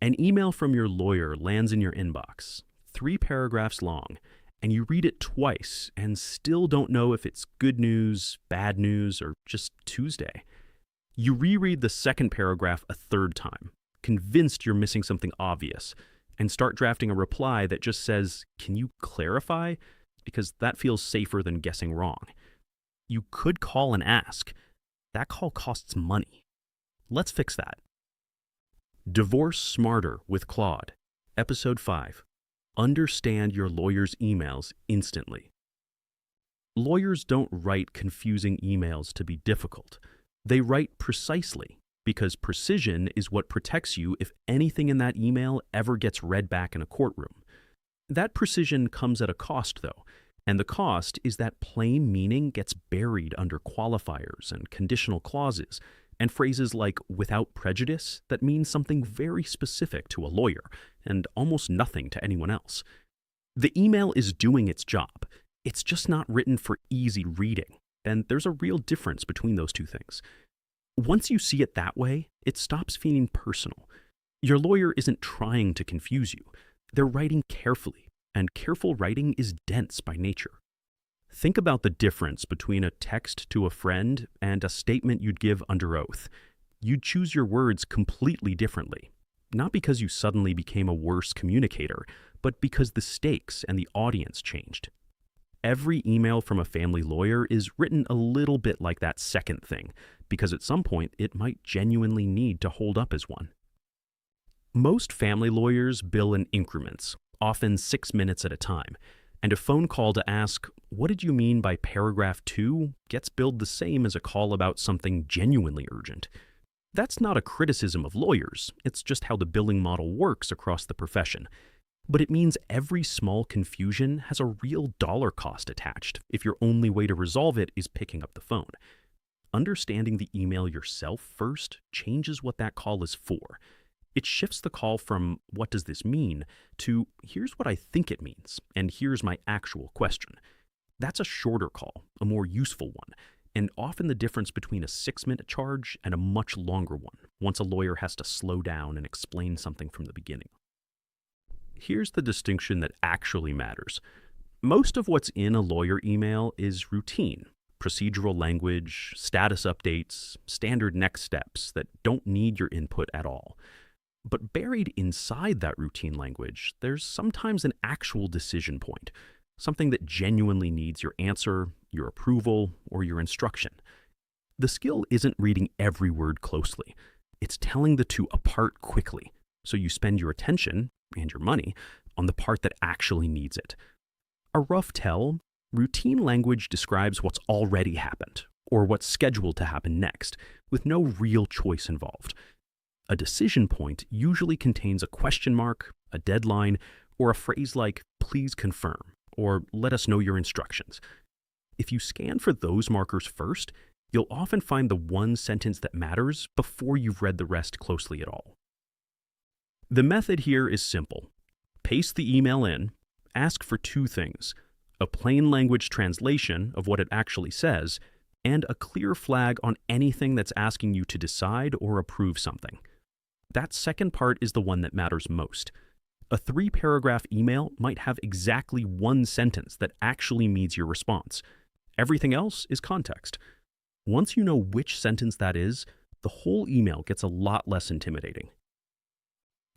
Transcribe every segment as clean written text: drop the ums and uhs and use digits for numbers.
An email from your lawyer lands in your inbox, 3 paragraphs long, and you read it twice and still don't know if it's good news, bad news, or just Tuesday. You reread the second paragraph a third time, convinced you're missing something obvious, and start drafting a reply that just says, "Can you clarify?" Because that feels safer than guessing wrong. You could call and ask. That call costs money. Let's fix that. Divorce Smarter with Claude, Episode 5. Understand your lawyer's emails instantly. Lawyers don't write confusing emails to be difficult. They write precisely, because precision is what protects you if anything in that email ever gets read back in a courtroom. That precision comes at a cost, though, and the cost is that plain meaning gets buried under qualifiers and conditional clauses, and phrases like "without prejudice" that mean something very specific to a lawyer and almost nothing to anyone else. The email is doing its job. It's just not written for easy reading, and there's a real difference between those two things. Once you see it that way, it stops feeling personal. Your lawyer isn't trying to confuse you. They're writing carefully, and careful writing is dense by nature. Think about the difference between a text to a friend and a statement you'd give under oath. You'd choose your words completely differently, not because you suddenly became a worse communicator, but because the stakes and the audience changed. Every email from a family lawyer is written a little bit like that second thing, because at some point it might genuinely need to hold up as one. Most family lawyers bill in increments, often 6 minutes at a time, and a phone call to ask, "What did you mean by paragraph 2?" gets billed the same as a call about something genuinely urgent. That's not a criticism of lawyers, it's just how the billing model works across the profession. But it means every small confusion has a real dollar cost attached if your only way to resolve it is picking up the phone. Understanding the email yourself first changes what that call is for. It shifts the call from "what does this mean?" to "here's what I think it means, and here's my actual question." That's a shorter call, a more useful one, and often the difference between a 6-minute charge and a much longer one, once a lawyer has to slow down and explain something from the beginning. Here's the distinction that actually matters. Most of what's in a lawyer email is routine, procedural language, status updates, standard next steps that don't need your input at all. But buried inside that routine language, there's sometimes an actual decision point, something that genuinely needs your answer, your approval, or your instruction. The skill isn't reading every word closely. It's telling the two apart quickly, so you spend your attention, and your money, on the part that actually needs it. A rough tell, routine language describes what's already happened, or what's scheduled to happen next, with no real choice involved. A decision point usually contains a question mark, a deadline, or a phrase like "please confirm," or "let us know your instructions." If you scan for those markers first, you'll often find the one sentence that matters before you've read the rest closely at all. The method here is simple. Paste the email in, ask for 2 things: a plain language translation of what it actually says, and a clear flag on anything that's asking you to decide or approve something. That second part is the one that matters most. A 3-paragraph email might have exactly 1 sentence that actually meets your response. Everything else is context. Once you know which sentence that is, the whole email gets a lot less intimidating.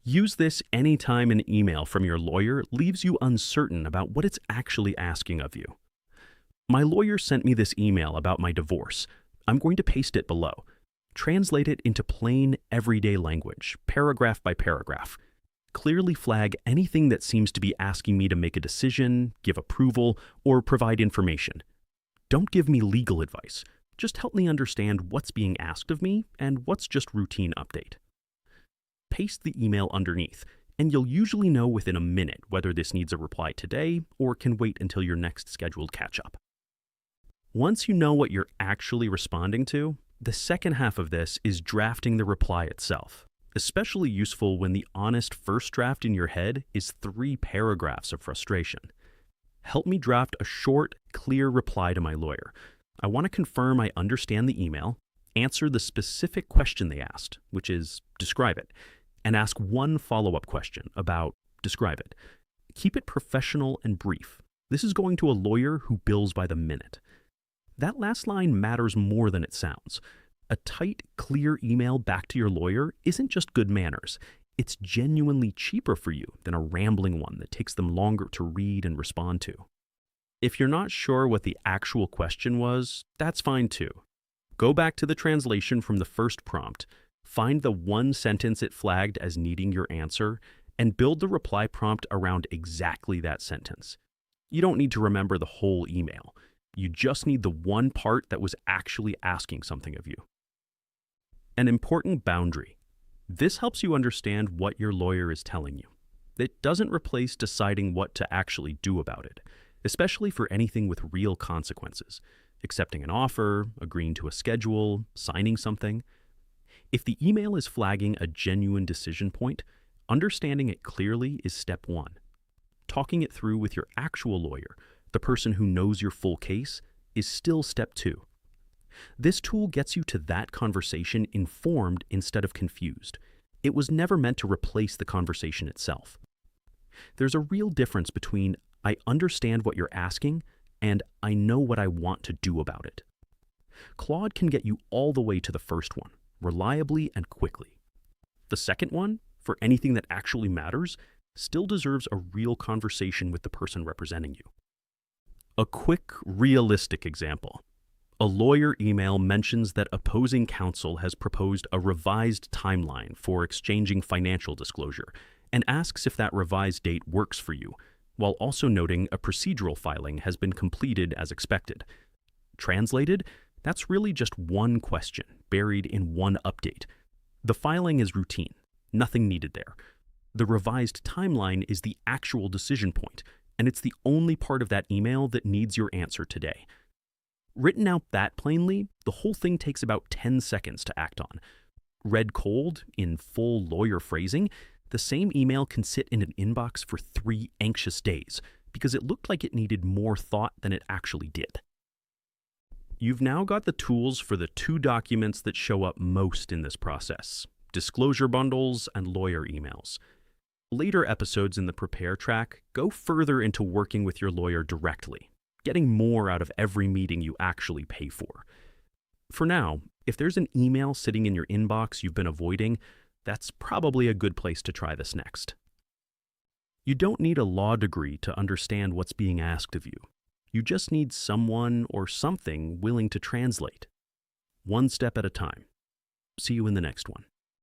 Use this anytime an email from your lawyer leaves you uncertain about what it's actually asking of you. "My lawyer sent me this email about my divorce. I'm going to paste it below. Translate it into plain, everyday language, paragraph by paragraph. Clearly flag anything that seems to be asking me to make a decision, give approval, or provide information. Don't give me legal advice. Just help me understand what's being asked of me and what's just routine update." Paste the email underneath, and you'll usually know within a minute whether this needs a reply today or can wait until your next scheduled catch-up. Once you know what you're actually responding to, the second half of this is drafting the reply itself, especially useful when the honest first draft in your head is 3 paragraphs of frustration. Help me draft a short, clear reply to my lawyer. I want to confirm I understand the email, answer the specific question they asked, which is describe it, and ask one follow-up question about, describe it. Keep it professional and brief. This is going to a lawyer who bills by the minute. That last line matters more than it sounds. A tight, clear email back to your lawyer isn't just good manners. It's genuinely cheaper for you than a rambling one that takes them longer to read and respond to. If you're not sure what the actual question was, that's fine too. Go back to the translation from the first prompt, find the one sentence it flagged as needing your answer, and build the reply prompt around exactly that sentence. You don't need to remember the whole email. You just need the one part that was actually asking something of you. An important boundary. This helps you understand what your lawyer is telling you. It doesn't replace deciding what to actually do about it, especially for anything with real consequences, accepting an offer, agreeing to a schedule, signing something. If the email is flagging a genuine decision point, understanding it clearly is step one. Talking it through with your actual lawyer, the person who knows your full case, is still step two. This tool gets you to that conversation informed instead of confused. It was never meant to replace the conversation itself. There's a real difference between I understand what you're asking and I know what I want to do about it. Claude can get you all the way to the first one, reliably and quickly. The second one, for anything that actually matters, still deserves a real conversation with the person representing you. A quick, realistic example. A lawyer email mentions that opposing counsel has proposed a revised timeline for exchanging financial disclosure and asks if that revised date works for you, while also noting a procedural filing has been completed as expected. Translated, that's really just one question buried in one update. The filing is routine, nothing needed there. The revised timeline is the actual decision point, and it's the only part of that email that needs your answer today. Written out that plainly, the whole thing takes about 10 seconds to act on. Read cold, in full lawyer phrasing, the same email can sit in an inbox for 3 anxious days because it looked like it needed more thought than it actually did. You've now got the tools for the 2 documents that show up most in this process: disclosure bundles and lawyer emails. Later episodes in the Prepare track go further into working with your lawyer directly, getting more out of every meeting you actually pay for. For now, if there's an email sitting in your inbox you've been avoiding, that's probably a good place to try this next. You don't need a law degree to understand what's being asked of you. You just need someone or something willing to translate. One step at a time. See you in the next one.